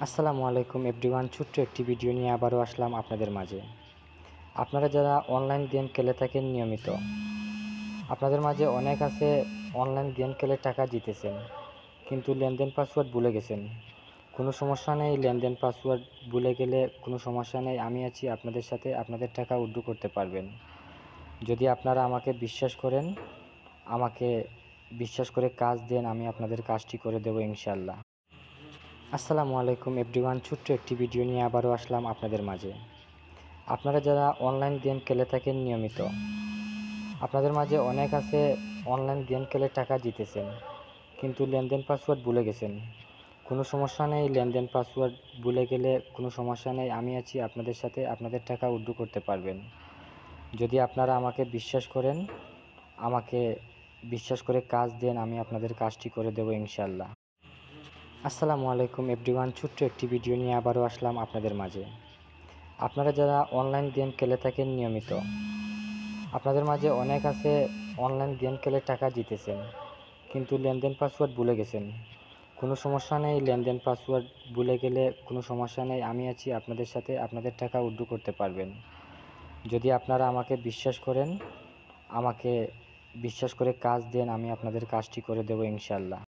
আসসালামু আলাইকুম এভরিওয়ান, ছোট্ট একটি ভিডিও নিয়ে আবারও আসলাম আপনাদের মাঝে। আপনারা যারা অনলাইন গেম খেলে থাকেন নিয়মিত, আপনাদের মাঝে অনেক আছে অনলাইন গেম খেলে টাকা জিতেছেন, কিন্তু লেনদেন পাসওয়ার্ড ভুলে গেছেন। কোনো সমস্যা নেই, লেনদেন পাসওয়ার্ড ভুলে গেলে কোনো সমস্যা নেই, আমি আছি আপনাদের সাথে। আপনাদের টাকা উইথড্র করতে পারবেন যদি আপনারা আমাকে বিশ্বাস করেন। আমাকে বিশ্বাস করে কাজ দেন, আমি আপনাদের কাজটি করে দেবো ইনশাল্লাহ। আসসালামু আলাইকুম এভরিওয়ান, ছোট্ট একটি ভিডিও নিয়ে আবারও আসলাম আপনাদের মাঝে। আপনারা যারা অনলাইন গেম খেলে থাকেন নিয়মিত, আপনাদের মাঝে অনেক আছে অনলাইন গেম খেলে টাকা জিতেছেন, কিন্তু লেনদেন পাসওয়ার্ড ভুলে গেছেন। কোনো সমস্যা নেই, লেনদেন পাসওয়ার্ড ভুলে গেলে কোনো সমস্যা নেই, আমি আছি আপনাদের সাথে। আপনাদের টাকা উইথড্র করতে পারবেন যদি আপনারা আমাকে বিশ্বাস করেন। আমাকে বিশ্বাস করে কাজ দেন, আমি আপনাদের কাজটি করে দেবো ইনশাল্লাহ। আসসালামু আলাইকুম এভরিওয়ান, ছোট্ট একটি ভিডিও নিয়ে আবারও আসলাম আপনাদের মাঝে। আপনারা যারা অনলাইন গেম খেলে থাকেন নিয়মিত, আপনাদের মাঝে অনেক আছে অনলাইন গেম খেলে টাকা জিতেছেন, কিন্তু লেনদেন পাসওয়ার্ড ভুলে গেছেন। কোনো সমস্যা নেই, লেনদেন পাসওয়ার্ড ভুলে গেলে কোনো সমস্যা নেই, আমি আছি আপনাদের সাথে। আপনাদের টাকা উইথড্র করতে পারবেন যদি আপনারা আমাকে বিশ্বাস করেন। আমাকে বিশ্বাস করে কাজ দেন, আমি আপনাদের কাজটি করে দেবো ইনশাল্লাহ।